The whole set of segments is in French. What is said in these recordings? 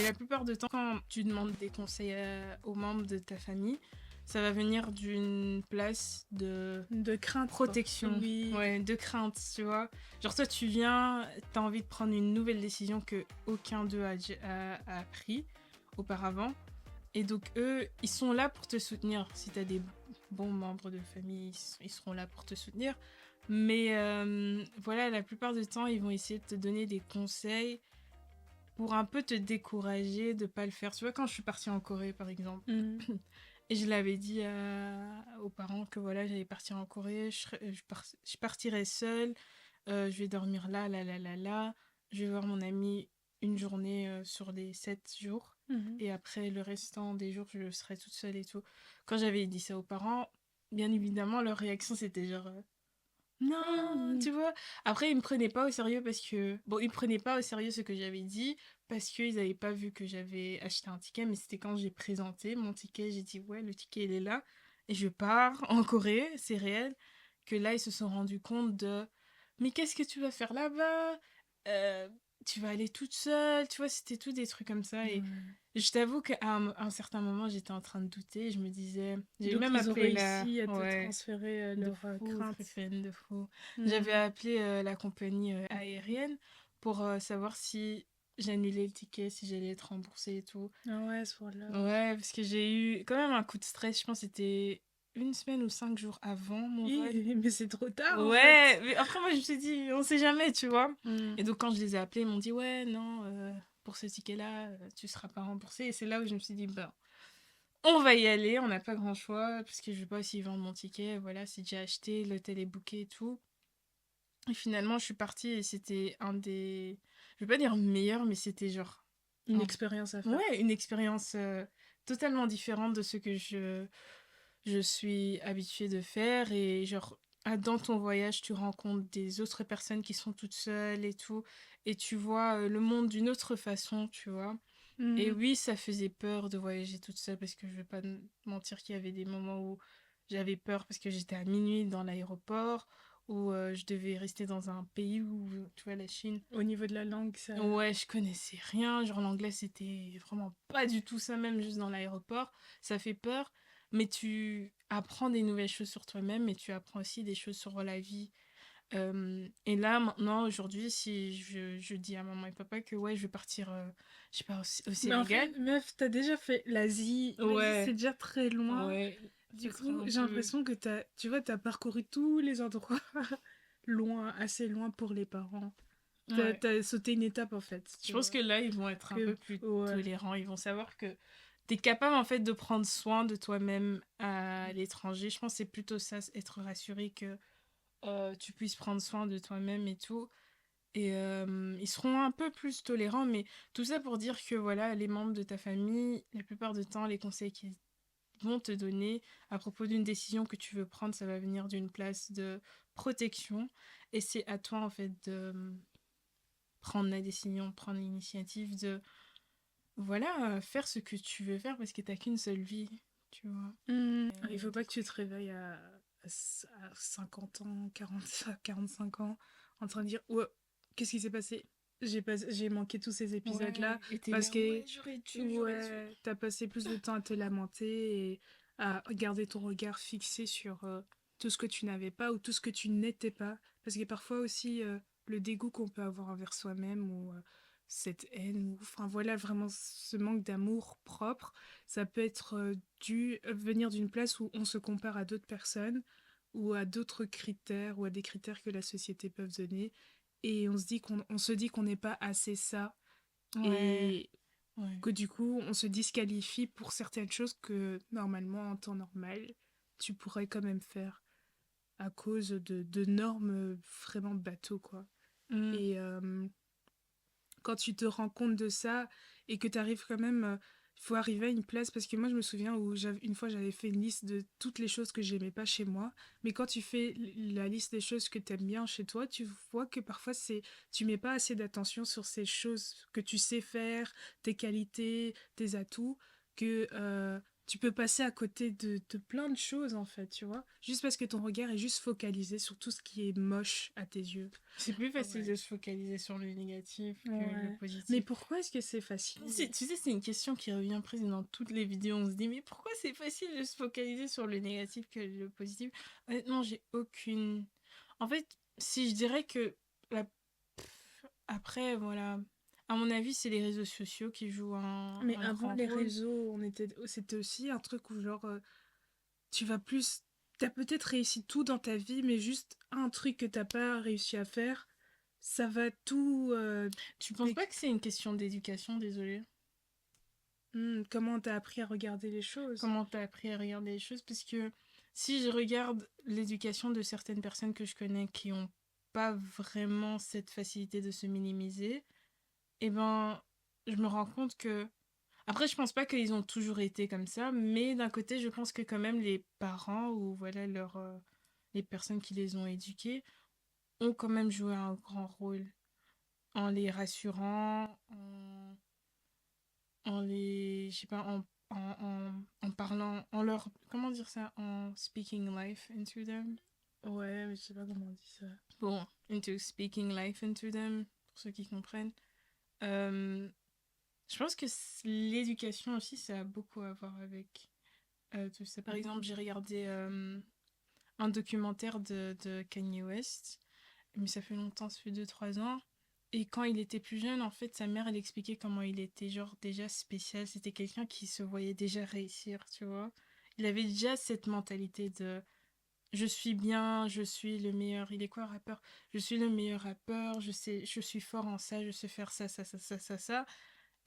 Mais la plupart du temps, quand tu demandes des conseils aux membres de ta famille, ça va venir d'une place de crainte, protection, oui. Ouais, de crainte, tu vois. Genre toi, tu viens, t'as envie de prendre une nouvelle décision que aucun d'eux a pris auparavant. Et donc eux, ils sont là pour te soutenir. Si t'as des bons membres de famille, ils seront là pour te soutenir. Mais voilà, la plupart du temps, ils vont essayer de te donner des conseils pour un peu te décourager de pas le faire. Tu vois, quand je suis partie en Corée, par exemple, et je l'avais dit aux parents que voilà, j'allais partir en Corée, je partirai seule, je vais dormir là, je vais voir mon ami une journée sur les 7 jours, et après le restant des jours, je serai toute seule et tout. Quand j'avais dit ça aux parents, bien évidemment, leur réaction c'était genre non, tu vois. Après, ils me prenaient pas au sérieux parce que. Bon, ils prenaient pas au sérieux ce que j'avais dit parce qu'ils avaient pas vu que j'avais acheté un ticket, mais c'était quand j'ai présenté mon ticket, j'ai dit ouais, le ticket il est là et je pars en Corée, c'est réel. Que là, ils se sont rendus compte de mais qu'est-ce que tu vas faire là-bas? Euh, Tu vas aller toute seule, tu vois, c'était tout des trucs comme ça. Et je t'avoue qu'à un certain moment, j'étais en train de douter. Je me disais, j'ai Donc même ils ont appelé la. réussi à te Ouais. transférer De leur fou, crainte. Stéphane, de fou. J'avais appelé la compagnie aérienne pour savoir si j'annulais le ticket, si j'allais être remboursée et tout. Ah ouais, ce là. Ouais, parce que j'ai eu quand même un coup de stress. Je pense que c'était une semaine ou 5 jours avant mon vol. Mais c'est trop tard en Ouais, fait. mais après moi je me suis dit, on sait jamais, tu vois. Et donc quand je les ai appelés, ils m'ont dit, ouais, non, pour ce ticket-là, tu seras pas remboursé. Et c'est là où je me suis dit, ben, on va y aller, on n'a pas grand choix, parce que je vais pas aussi vendre mon ticket, voilà, c'est déjà acheté, l'hôtel est booké et tout. Et finalement, je suis partie et c'était un des... Je vais pas dire meilleur, mais c'était genre... Une expérience à faire. Ouais, une expérience totalement différente de ce que je suis habituée de faire. Et genre, dans ton voyage, tu rencontres des autres personnes qui sont toutes seules et tout. Et tu vois le monde d'une autre façon, tu vois. Et oui, ça faisait peur de voyager toute seule parce que je vais pas mentir qu'il y avait des moments où j'avais peur parce que j'étais à minuit dans l'aéroport, où je devais rester dans un pays où, tu vois, la Chine. Au niveau de la langue, ça. Ouais, je connaissais rien. Genre, l'anglais, c'était vraiment pas du tout ça, même juste dans l'aéroport. Ça fait peur, mais tu apprends des nouvelles choses sur toi-même et tu apprends aussi des choses sur la vie. Et là, maintenant, aujourd'hui, si je dis à maman et papa que ouais, je vais partir, je sais pas, au Mais en Sénégal. fait, meuf, t'as déjà fait l'Asie. L'Asie, Ouais, c'est déjà très loin. ouais, Du ce sera coup, un j'ai peu. l'impression que tu vois, t'as parcouru tous les endroits loin, assez loin pour les parents. Ouais. T'as sauté une étape en fait, Je tu pense vois. que là, ils vont être un peu plus Ouais. tolérants. Ils vont savoir que t'es capable, en fait, de prendre soin de toi-même à l'étranger. Je pense que c'est plutôt ça, être rassuré que tu puisses prendre soin de toi-même et tout. Et ils seront un peu plus tolérants, mais tout ça pour dire que voilà, les membres de ta famille, la plupart du temps, les conseils qu'ils vont te donner à propos d'une décision que tu veux prendre, ça va venir d'une place de protection. Et c'est à toi, en fait, de prendre la décision, prendre l'initiative de, voilà, faire ce que tu veux faire parce que t'as qu'une seule vie, tu vois. Il faut pas que tu te réveilles à 50 ans, 40, 45 ans, en train de dire ouais, qu'est-ce qui s'est passé? J'ai manqué tous ces épisodes-là Ouais, et t'es parce là, que ouais, j'aurais dû. t'as passé plus de temps à te lamenter et à garder ton regard fixé sur tout ce que tu n'avais pas ou tout ce que tu n'étais pas. Parce que parfois aussi, le dégoût qu'on peut avoir envers soi-même ou cette haine, ou enfin voilà, vraiment ce manque d'amour propre, ça peut être dû venir d'une place où on se compare à d'autres personnes ou à d'autres critères ou à des critères que la société peut donner et on se dit qu'on n'est pas assez ça Ouais, et ouais. que du coup on se disqualifie pour certaines choses que normalement en temps normal tu pourrais quand même faire à cause de normes vraiment bateau quoi. Mm. Et quand tu te rends compte de ça et que tu arrives quand même, il faut arriver à une place parce que moi je me souviens où une fois j'avais fait une liste de toutes les choses que j'aimais pas chez moi, mais quand tu fais la liste des choses que tu aimes bien chez toi, tu vois que parfois tu mets pas assez d'attention sur ces choses que tu sais faire, tes qualités, tes atouts, que tu peux passer à côté de plein de choses, en fait, tu vois. Juste parce que ton regard est juste focalisé sur tout ce qui est moche à tes yeux. C'est plus facile Ouais. de se focaliser sur le négatif que le Ouais. Mais positif. pourquoi est-ce que c'est facile? Tu sais, c'est une question qui revient presque dans toutes les vidéos. On se dit, mais pourquoi c'est facile de se focaliser sur le négatif que le positif? Honnêtement, j'ai aucune. En fait, si je dirais que la... après, voilà. À mon avis, c'est les réseaux sociaux qui jouent Mais un avant grand les rôle. réseaux, c'était aussi un truc où genre tu vas plus, t'as peut-être réussi tout dans ta vie, mais juste un truc que t'as pas réussi à faire, ça va tout. Tu penses pas que c'est une question d'éducation, désolé? Comment t'as appris à regarder les choses? Comment t'as appris à regarder les choses? Parce que si je regarde l'éducation de certaines personnes que je connais qui ont pas vraiment cette facilité de se minimiser, eh ben, je me rends compte que... Après, je pense pas qu'ils ont toujours été comme ça, mais d'un côté, je pense que quand même les parents ou voilà les personnes qui les ont éduqués ont quand même joué un grand rôle en les rassurant, en les, je sais pas, en parlant, en leur, comment dire ça, en speaking life into them. Ouais, mais je sais pas comment on dit ça. Bon, into speaking life into them, pour ceux qui comprennent. Euh, je pense que l'éducation aussi, ça a beaucoup à voir avec tout ça. Par exemple, j'ai regardé un documentaire de Kanye West, mais ça fait longtemps, ça fait 2 3 ans. Et quand il était plus jeune, en fait, sa mère, elle expliquait comment il était, genre, déjà spécial. C'était quelqu'un qui se voyait déjà réussir, tu vois. Il avait déjà cette mentalité de je suis bien, je suis le meilleur. Il est quoi, rappeur? Je suis le meilleur rappeur, je sais, je suis fort en ça, je sais faire ça, ça, ça, ça, ça, ça.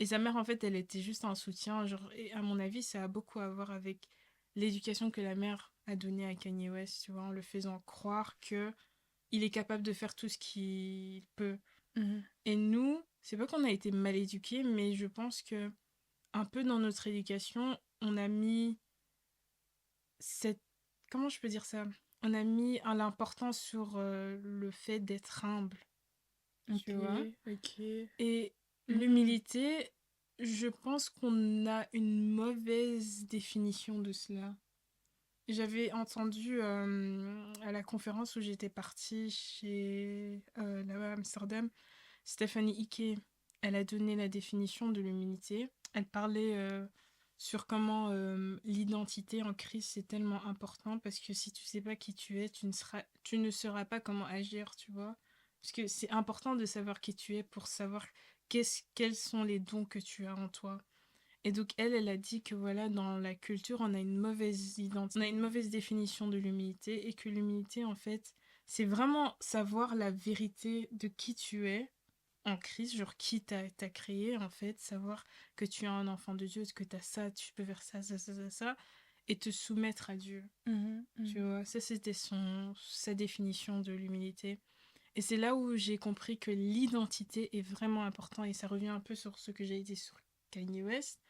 Et sa mère, en fait, elle était juste un soutien. Genre, et à mon avis, ça a beaucoup à voir avec l'éducation que la mère a donnée à Kanye West, tu vois, en le faisant croire que il est capable de faire tout ce qu'il peut. Mhm. Et nous, c'est pas qu'on a été mal éduqués, mais je pense que un peu dans notre éducation, on a mis cette... Comment je peux dire ça? On a mis l'importance sur le fait d'être humble, Ok, tu vois? ok. Et Hmm. l'humilité, je pense qu'on a une mauvaise définition de cela. J'avais entendu à la conférence où j'étais partie chez là-bas à Amsterdam, Stephanie Ike, elle a donné la définition de l'humilité. Elle parlait sur comment l'identité en crise c'est tellement important parce que si tu sais pas qui tu es, tu ne sauras pas comment agir, tu vois. Parce que c'est important de savoir qui tu es pour savoir quels sont les dons que tu as en toi. Et donc elle a dit que voilà, dans la culture, on a une mauvaise identité, on a une mauvaise définition de l'humilité et que l'humilité, en fait, c'est vraiment savoir la vérité de qui tu es en Christ, genre qui t'a créé, en fait, savoir que tu es un enfant de Dieu, que tu as ça, tu peux faire ça, ça, ça, ça, ça, et te soumettre à Dieu. Mhm, Tu mhm. vois, ça c'était sa définition de l'humilité. Et c'est là où j'ai compris que l'identité est vraiment important et ça revient un peu sur ce que j'ai dit sur Kanye West.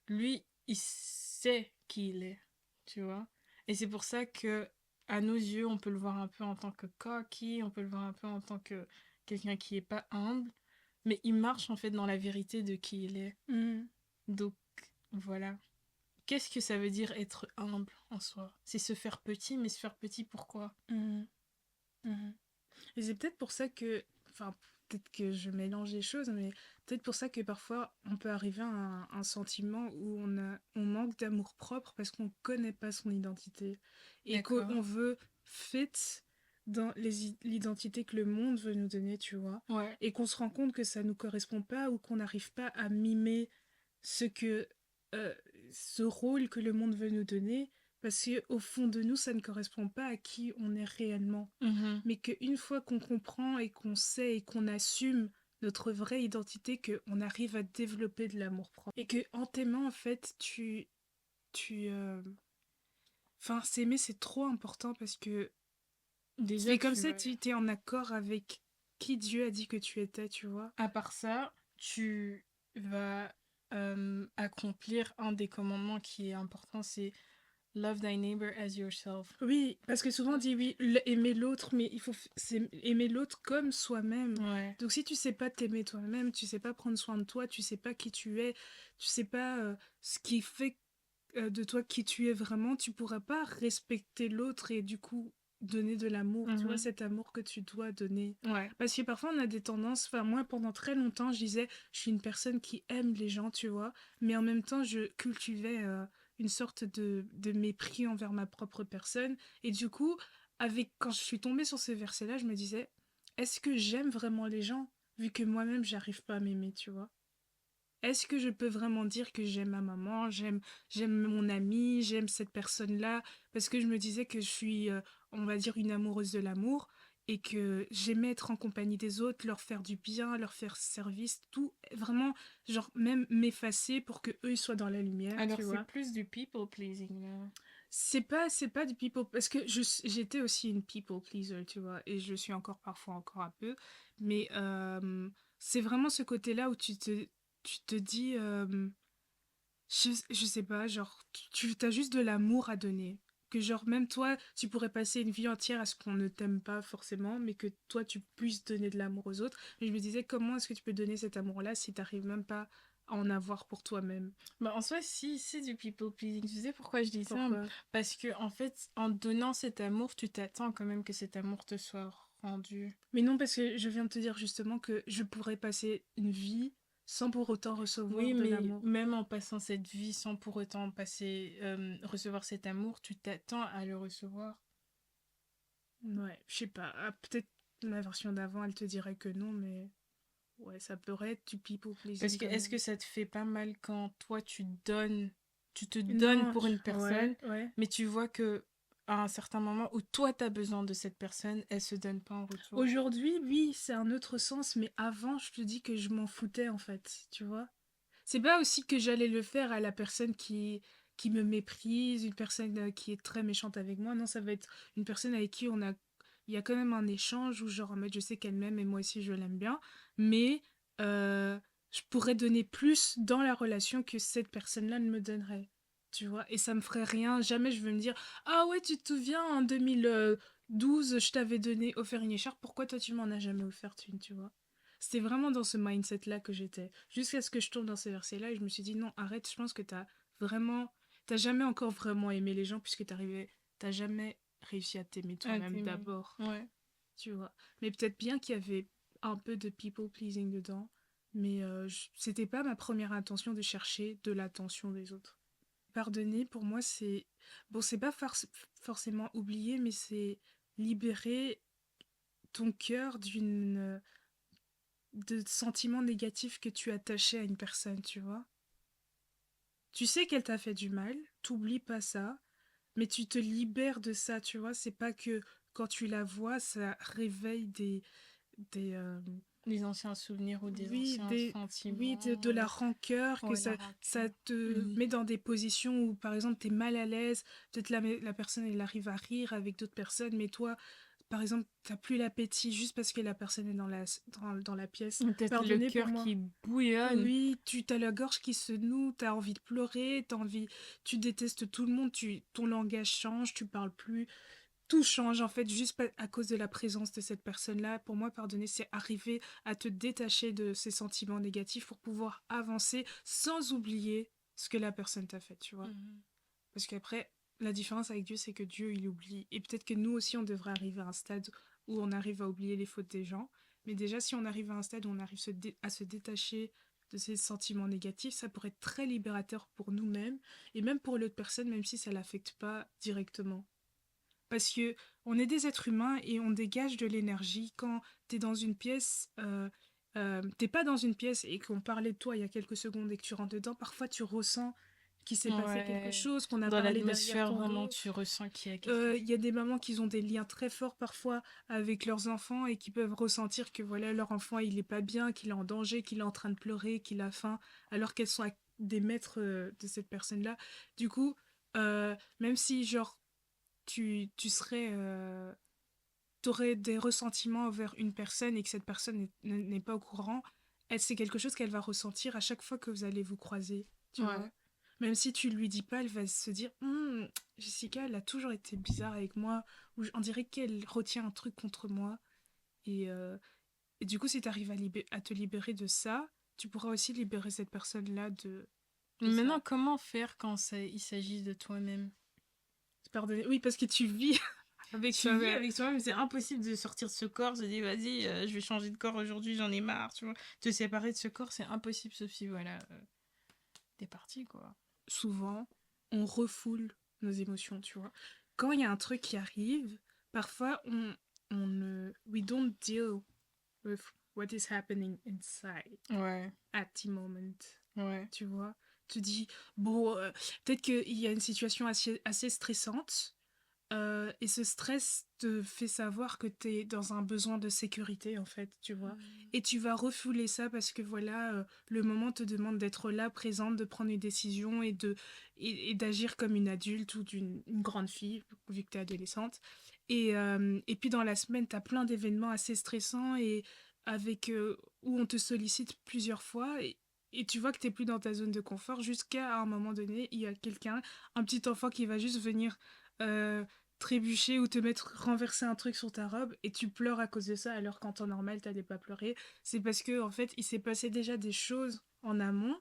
Lui, il sait qui il est, tu vois. Et c'est pour ça que, à nos yeux, on peut le voir un peu en tant que cocky, on peut le voir un peu en tant que quelqu'un qui est pas humble, mais il marche en fait dans la vérité de qui il est. Mhm. Donc, voilà. Qu'est-ce que ça veut dire être humble en soi? C'est se faire petit, mais se faire petit pourquoi? Mhm. Mhm. Et c'est peut-être pour ça que, enfin, peut-être que je mélange les choses, mais peut-être pour ça que parfois on peut arriver à un sentiment où on manque d'amour propre parce qu'on connaît pas son identité et D'accord. qu'on veut fit dans l'identité que le monde veut nous donner, tu vois, Ouais. et qu'on se rend compte que ça nous correspond pas ou qu'on n'arrive pas à mimer ce que, euh, ce rôle que le monde veut nous donner parce que au fond de nous, ça ne correspond pas à qui on est réellement, Mhm. mais qu'une fois qu'on comprend et qu'on sait et qu'on assume notre vraie identité, qu'on arrive à développer de l'amour propre. Et que en t'aimant, en fait, tu enfin, s'aimer, c'est trop important parce que Déjà, c'est comme tu ça, vas... tu es en accord avec qui Dieu a dit que tu étais, tu vois. À part ça, tu vas accomplir un des commandements qui est important, c'est Love thy neighbor as yourself. Oui, parce que souvent on dit oui, aimer l'autre, mais il faut aimer l'autre comme soi-même. Ouais. Donc si tu sais pas t'aimer toi-même, tu sais pas prendre soin de toi, tu sais pas qui tu es, tu sais pas ce qui fait de toi qui tu es vraiment, tu pourras pas respecter l'autre et du coup donner de l'amour, tu vois, Mhm. cet amour que tu dois donner. Ouais. Parce que parfois on a des tendances, enfin moi pendant très longtemps je disais je suis une personne qui aime les gens, tu vois, mais en même temps je cultivais une sorte de mépris envers ma propre personne. Et du coup, quand je suis tombée sur ce verset-là, je me disais, est-ce que j'aime vraiment les gens vu que moi-même j'arrive pas à m'aimer, tu vois? Est-ce que je peux vraiment dire que j'aime ma maman, j'aime mon ami, j'aime cette personne-là? Parce que je me disais que je suis, on va dire, une amoureuse de l'amour et que j'aimais être en compagnie des autres, leur faire du bien, leur faire service, tout, vraiment, genre même m'effacer pour que eux ils soient dans la lumière, Alors, tu c'est vois. plus du people pleasing, là. C'est pas du people, parce que j'étais aussi une people pleaser, tu vois, et je suis encore un peu, mais c'est vraiment ce côté-là où tu te dis, je sais pas, genre, tu as juste de l'amour à donner. Que genre, même toi, tu pourrais passer une vie entière à ce qu'on ne t'aime pas forcément, mais que toi, tu puisses donner de l'amour aux autres. Et je me disais, comment est-ce que tu peux donner cet amour-là si t'arrives même pas à en avoir pour toi-même? Bah, en soi, si, c'est du people pleasing. Tu sais pourquoi je dis ça? Pourquoi? Parce que, en fait, en donnant cet amour, tu t'attends quand même que cet amour te soit rendu. Mais non, parce que je viens de te dire justement que je pourrais passer une vie sans pour autant Oui, recevoir de mais l'amour. même en passant cette vie sans pour autant recevoir cet amour, tu t'attends à le recevoir. Ouais, je sais pas. Ah, peut-être la version d'avant, elle te dirait que non, mais ouais, ça pourrait être du people Parce pleasing que quand est-ce que même. ça te fait pas mal quand toi tu te donnes Non, pour une ouais, personne, ouais. mais tu vois que à un certain moment où toi t'as besoin de cette personne, elle se donne pas en retour. Aujourd'hui, oui, c'est un autre sens, mais avant, je te dis que je m'en foutais en fait, tu vois. C'est pas aussi que j'allais le faire à la personne qui me méprise, une personne qui est très méchante avec moi. Non, ça va être une personne avec qui il y a quand même un échange où genre en mode je sais qu'elle m'aime et moi aussi je l'aime bien, mais euh, je pourrais donner plus dans la relation que cette personne-là ne me donnerait. Tu vois, et ça me ferait rien. Jamais je veux me dire, ah ouais, tu te souviens, en 2012, je t'avais offert une écharpe, pourquoi toi tu m'en as jamais offert une, tu vois? C'était vraiment dans ce mindset-là que j'étais. Jusqu'à ce que je tombe dans ces versets-là et je me suis dit non, arrête, je pense que vraiment. T'as jamais encore vraiment aimé les gens puisque t'as jamais réussi à t'aimer Ah, toi-même t'aimer. d'abord, Ouais. tu vois. Mais peut-être bien qu'il y avait un peu de people pleasing dedans, mais c'était pas ma première intention de chercher de l'attention des autres. Pardonner, pour moi, c'est. Bon, c'est pas forcément oublier, mais c'est libérer ton cœur de sentiments négatifs que tu attachais à une personne, tu vois. Tu sais qu'elle t'a fait du mal, t'oublies pas ça, mais tu te libères de ça, tu vois. C'est pas que quand tu la vois, ça réveille des Des anciens souvenirs ou des oui, anciens de sentiments. la rancœur, que Ouais, la ça rancœur. te Mhm. met dans des positions où, par exemple, t'es mal à l'aise. Peut-être la personne, elle arrive à rire avec d'autres personnes, mais toi, par exemple, t'as plus l'appétit juste parce que la personne est dans la pièce. Peut-être le Pardonnez pour cœur moi. qui bouillonne. Oui, tu as la gorge qui se noue, t'as envie de pleurer, tu détestes tout le monde, ton langage change, tu parles plus, tout change en fait juste à cause de la présence de cette personne-là. Pour moi, pardonner, c'est arriver à te détacher de ces sentiments négatifs pour pouvoir avancer sans oublier ce que la personne t'a fait, tu vois. Mhm. Parce qu'après, la différence avec Dieu, c'est que Dieu, il oublie. Et peut-être que nous aussi, on devrait arriver à un stade où on arrive à oublier les fautes des gens. Mais déjà, si on arrive à un stade où on arrive à se détacher de ces sentiments négatifs, ça pourrait être très libérateur pour nous-mêmes et même pour l'autre personne, même si ça ne l'affecte pas directement. Parce que on est des êtres humains et on dégage de l'énergie. Quand tu es dans une pièce, t'es pas dans une pièce et qu'on parlait de toi il y a quelques secondes et que tu rentres dedans, parfois tu ressens qu'il s'est passé quelque Ouais. chose, qu'on a Dans parlé derrière l'atmosphère, ton vraiment, dos. tu ressens qu'il y a quelque Il y a des mamans qui ont des liens très forts parfois avec leurs enfants et qui peuvent ressentir que voilà leur enfant il est pas bien, qu'il est en danger, qu'il est en train de pleurer, qu'il a faim, alors qu'elles sont des maîtres de cette personne-là. Du coup, même si genre tu serais t'aurais des ressentiments envers une personne et que cette personne n'est pas au courant, c'est quelque chose qu'elle va ressentir à chaque fois que vous allez vous croiser, tu vois. Ouais. Même si tu lui dis pas, elle va se dire Jessica, elle a toujours été bizarre avec moi, ou on dirait qu'elle retient un truc contre moi. Et, euh, du coup, si tu arrives à te libérer de ça, tu pourras aussi libérer cette personne-là C'est Maintenant, ça. comment faire quand il s'agit de toi-même? Pardonnez. Oui, parce que tu vis avec Tu vis toi-même. avec toi-même, c'est impossible de sortir de ce corps, se dire vas-y, je vais changer de corps aujourd'hui, j'en ai marre, tu vois. Te séparer de ce corps, c'est impossible, sauf si, voilà, t'es parti, quoi. Souvent, on refoule nos émotions, tu vois. Quand il y a un truc qui arrive, parfois on ne we don't deal with what is happening inside Ouais, at the moment, ouais. tu vois. Tu dis bon, peut-être qu'il y a une situation assez stressante. Et ce stress te fait savoir que tu es dans un besoin de sécurité, en fait, tu vois. Et tu vas refouler ça parce que voilà, le moment te demande d'être là, présente, de prendre une décision et d'agir comme une adulte ou une grande fille, vu que tu es adolescente. Et puis dans la semaine, tu as plein d'événements assez stressants et où on te sollicite plusieurs fois. Et tu vois que tu n'es plus dans ta zone de confort jusqu'à un moment donné, il y a quelqu'un, un petit enfant qui va juste venir euh, trébucher ou te mettre renverser un truc sur ta robe et tu pleures à cause de ça alors qu'en temps normal t'allais pas pleurer, c'est parce que en fait il s'est passé déjà des choses en amont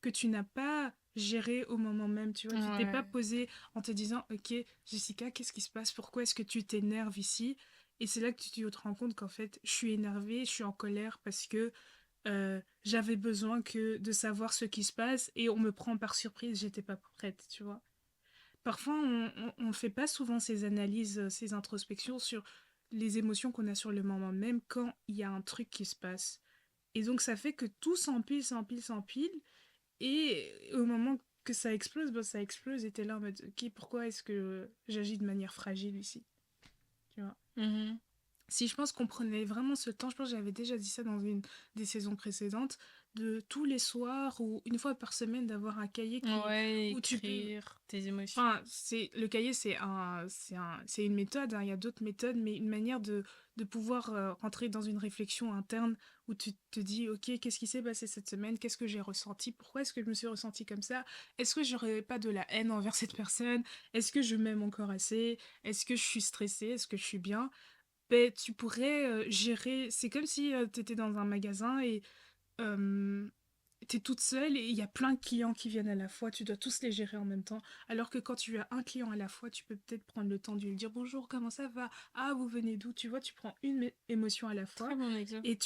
que tu n'as pas géré au moment même, tu vois, tu t'es pas Ouais. posé en te disant ok Jessica, qu'est-ce qui se passe, pourquoi est-ce que tu t'énerves ici, et c'est là que tu te rends compte qu'en fait je suis énervée, je suis en colère parce que j'avais besoin que de savoir ce qui se passe et on me prend par surprise, j'étais pas prête, tu vois. Parfois, on fait pas souvent ces analyses, ces introspections sur les émotions qu'on a sur le moment même quand il y a un truc qui se passe. Et donc, ça fait que tout s'empile, s'empile, s'empile. Et au moment que ça explose, ben, ça explose et t'es là en mode, ok, pourquoi est-ce que j'agis de manière fragile ici, tu vois. Mhm. Si je pense qu'on prenait vraiment ce temps, je pense que j'avais déjà dit ça dans une des saisons précédentes, de tous les soirs ou une fois par semaine d'avoir un cahier Ouais, où tu peux. écrire tes émotions. Enfin, le cahier, c'est une méthode, hein, il y a d'autres méthodes, mais une manière de pouvoir rentrer dans une réflexion interne où tu te dis, ok, qu'est-ce qui s'est passé cette semaine? Qu'est-ce que j'ai ressenti? Pourquoi est-ce que je me suis ressenti comme ça? Est-ce que j'aurais pas de la haine envers cette personne? Est-ce que je m'aime encore assez? Est-ce que je suis stressée? Est-ce que je suis bien? Ben, tu pourrais gérer. C'est comme si tu étais dans un magasin et euh, t'es toute seule et il y a plein de clients qui viennent à la fois, tu dois tous les gérer en même temps. Alors que quand tu as un client à la fois, tu peux peut-être prendre le temps de lui dire bonjour, comment ça va? Ah, vous venez d'où? Tu vois, tu prends une émotion à la fois Très bon exemple. et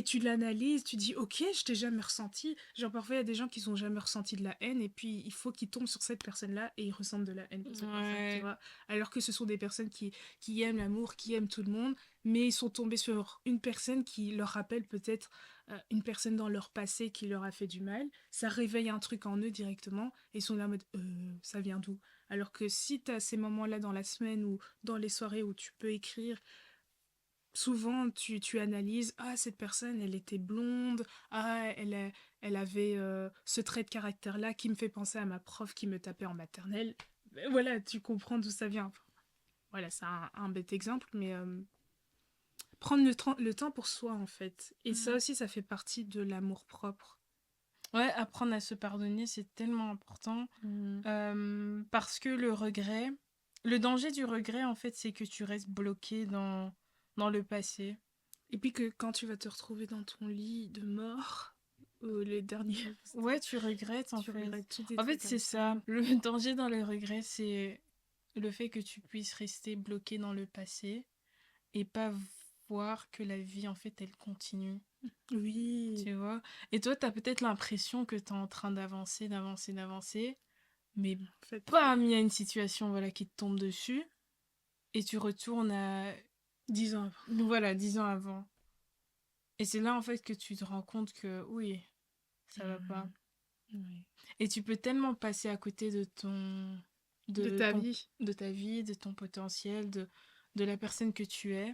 tu l'analyses, tu dis ok, je t'ai jamais ressenti. Genre parfois il y a des gens qui n'ont jamais ressenti de la haine et puis il faut qu'ils tombent sur cette personne-là et ils ressentent de la haine pour cette personne, tu Ouais. vois. Alors que ce sont des personnes qui aiment l'amour, qui aiment tout le monde, mais ils sont tombés sur une personne qui leur rappelle peut-être une personne dans leur passé qui leur a fait du mal, ça réveille un truc en eux directement et ils sont là en mode ça vient d'où? Alors que si tu as ces moments-là dans la semaine ou dans les soirées où tu peux écrire, souvent tu analyses ah cette personne elle était blonde, ah elle avait ce trait de caractère-là qui me fait penser à ma prof qui me tapait en maternelle. Ben voilà, tu comprends d'où ça vient. Enfin, voilà, c'est un bête exemple, mais prendre le temps pour soi en fait. Et ça Mm. aussi, ça fait partie de l'amour propre. Ouais, apprendre à se pardonner, c'est tellement important. Mm. Parce que le danger du regret, en fait, c'est que tu restes bloqué dans le passé. Et puis que quand tu vas te retrouver dans ton lit de mort, les derniers Ouais, tu regrettes, en tu fait. regrettes tous des En fait, trucs c'est comme ça. ça. Le danger dans le regret, c'est le fait que tu puisses rester bloqué dans le passé et pas voir que la vie, en fait, elle continue. Oui. Tu vois? Et toi, t'as peut-être l'impression que t'es en train d'avancer, d'avancer, d'avancer, mais En fait, bam, il y a une situation, voilà, qui te tombe dessus, et tu retournes à, 10 ans voilà, 10 ans avant. Et c'est là, en fait, que tu te rends compte que, oui, ça va pas. avant. Oui. Et tu peux tellement passer à côté De de ta ton, vie. de ta vie, de ton potentiel, de la personne que tu es,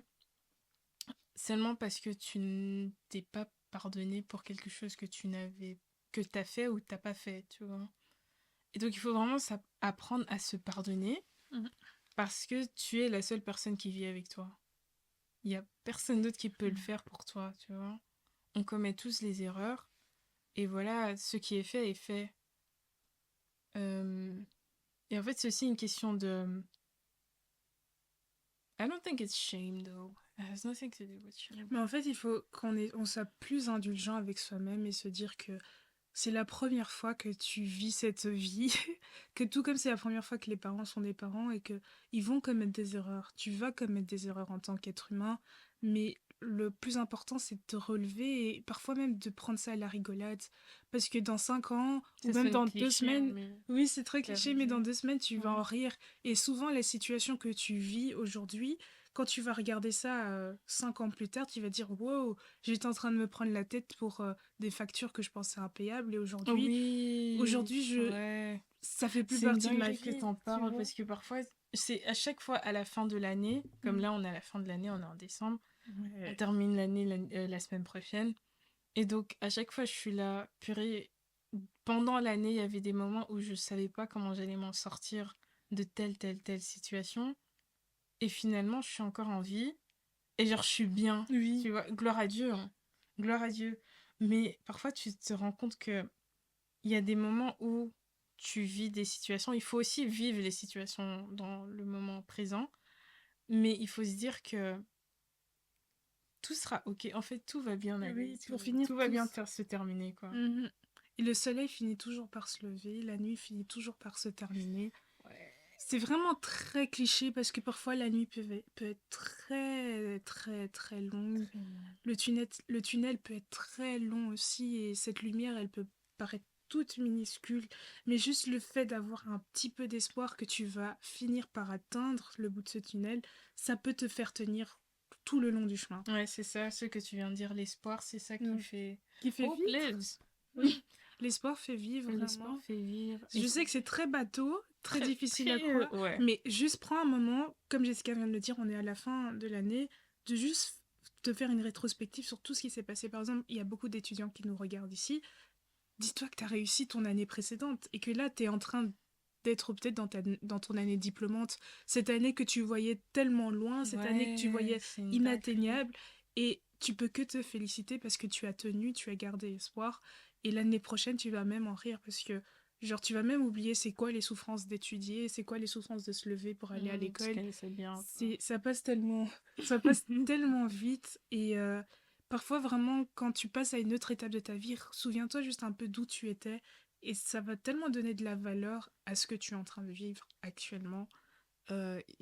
seulement parce que tu ne t'es pas pardonné pour quelque chose que t'as fait ou t'as pas fait, tu vois. Et donc, il faut vraiment apprendre à se pardonner Mhm. parce que tu es la seule personne qui vit avec toi. Il n'y a personne d'autre qui peut le faire pour toi, tu vois. On commet tous les erreurs et voilà, ce qui est fait est fait. Euh, et en fait, c'est aussi une question de. I don't think it's shame though. It has nothing to do with shame. Mais en fait, il faut on soit plus indulgent avec soi-même et se dire que c'est la première fois que tu vis cette vie, que tout comme c'est la première fois que les parents sont des parents et que ils vont commettre des erreurs. Tu vas commettre des erreurs en tant qu'être humain, mais le plus important, c'est de te relever et parfois même de prendre ça à la rigolade. Parce que dans 5 ans, ou Ça même sonne dans deux cliché, hein, semaines, mais oui, c'est très c'est la cliché, mais dans vérité. 2 semaines, tu vas en Ouais. rire. Et souvent, les situations que tu vis aujourd'hui, quand tu vas regarder ça 5 ans plus tard, tu vas dire, wow, j'étais en train de me prendre la tête pour des factures que je pensais impayables et Oui, aujourd'hui ouais. ça fait plus C'est une partie de ma dinguerie que vie, t'en tu parles vois. parce que parfois, c'est à chaque fois à la fin de l'année, comme Mm. là on est à la fin de l'année, on est en décembre, on Ouais. termine l'année la semaine prochaine. Et donc à chaque fois je suis là, purée, pendant l'année il y avait des moments où je savais pas comment j'allais m'en sortir de telle situation. Et finalement je suis encore en vie et genre je suis bien, Oui. tu vois, gloire à Dieu, hein. Gloire à Dieu. Mais parfois tu te rends compte que il y a des moments où tu vis des situations, il faut aussi vivre les situations dans le moment présent, mais il faut se dire que tout sera ok. En fait, tout va bien aller. Oui, pour finir Tout va bien tous. se terminer, quoi. Mhm. Et le soleil finit toujours par se lever, la nuit finit toujours par se terminer. Ouais. C'est vraiment très cliché parce que parfois la nuit peut être très très très longue. Très bien. Le tunnel peut être très long aussi et cette lumière, elle peut paraître toute minuscule, mais juste le fait d'avoir un petit peu d'espoir que tu vas finir par atteindre le bout de ce tunnel, ça peut te faire tenir tout le long du chemin. Ouais, c'est ça, ce que tu viens de dire, l'espoir, c'est ça qui Mm. fait Qui fait Hope vivre. lives. Oui, l'espoir fait vivre L'espoir vraiment. fait vivre. Et Je sais c'est que c'est très bateau, très très, difficile à très, croire, ouais. mais juste prends un moment, comme Jessica vient de le dire, on est à la fin de l'année, de juste te faire une rétrospective sur tout ce qui s'est passé. Par exemple, il y a beaucoup d'étudiants qui nous regardent ici. Dis-toi que tu as réussi ton année précédente et que là, tu es en train d'être peut-être dans ton année diplômante, cette année que tu voyais tellement loin, cette année que tu Ouais, voyais c'est une dinguerie. inatteignable, et tu peux que te féliciter parce que tu as tenu, tu as gardé espoir, et l'année prochaine, tu vas même en rire parce que, genre, tu vas même oublier c'est quoi les souffrances d'étudier, c'est quoi les souffrances de se lever pour aller à Tu l'école. connaissais bien, quoi. Ça passe tellement, ça passe tellement vite, et parfois, vraiment, quand tu passes à une autre étape de ta vie, souviens-toi juste un peu d'où tu étais et ça va tellement donner de la valeur à ce que tu es en train de vivre actuellement.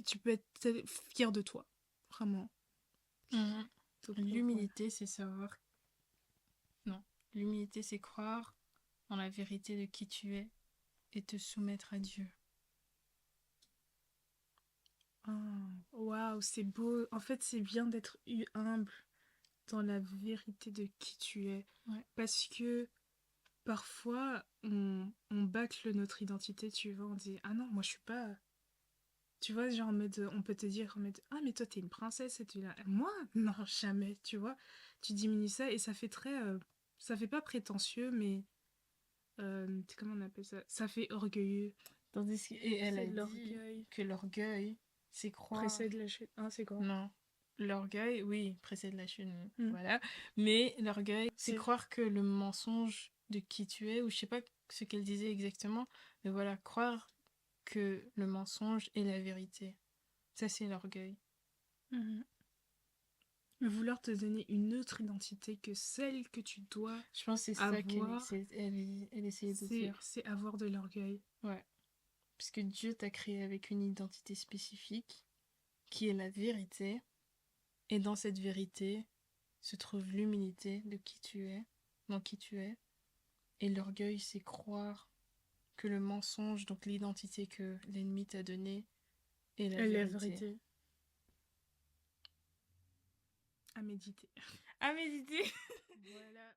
Tu peux être fier de toi, vraiment. Mhm. Donc, voilà. L'humilité, c'est savoir. Non. L'humilité, c'est croire en la vérité de qui tu es et te soumettre à Dieu. Ah, waouh, c'est beau. En fait, c'est bien d'être humble dans la vérité de qui tu es. Ouais. Parce que parfois, on bâcle notre identité, tu vois. On dit, ah non, moi je suis pas. Tu vois, genre en mode, on peut te dire en mode, ah mais toi t'es une princesse et tu là. Moi? Non, jamais, tu vois. Tu diminues ça et ça fait très. Ça fait pas prétentieux, mais. Comment on appelle ça? Ça fait orgueilleux. Et elle C'est a de dit l'orgueil. que l'orgueil, c'est croire. Précède la chute. Ah, c'est quoi? Non. L'orgueil, oui, précède la chute, Hmm. voilà. Mais l'orgueil, c'est C'est. croire que le mensonge de qui tu es, ou je sais pas ce qu'elle disait exactement, mais voilà, croire que le mensonge est la vérité. Ça, c'est l'orgueil. Mhm. Vouloir te donner une autre identité que celle que tu dois Je pense que c'est ça avoir, elle essayait de dire. c'est avoir de l'orgueil. Ouais. Parce que Dieu t'a créé avec une identité spécifique, qui est la vérité. Et dans cette vérité se trouve l'humilité de qui tu es, dans qui tu es. Et l'orgueil, c'est croire que le mensonge, donc l'identité que l'ennemi t'a donnée, est la Et la vérité. vérité. À méditer. À méditer. Voilà.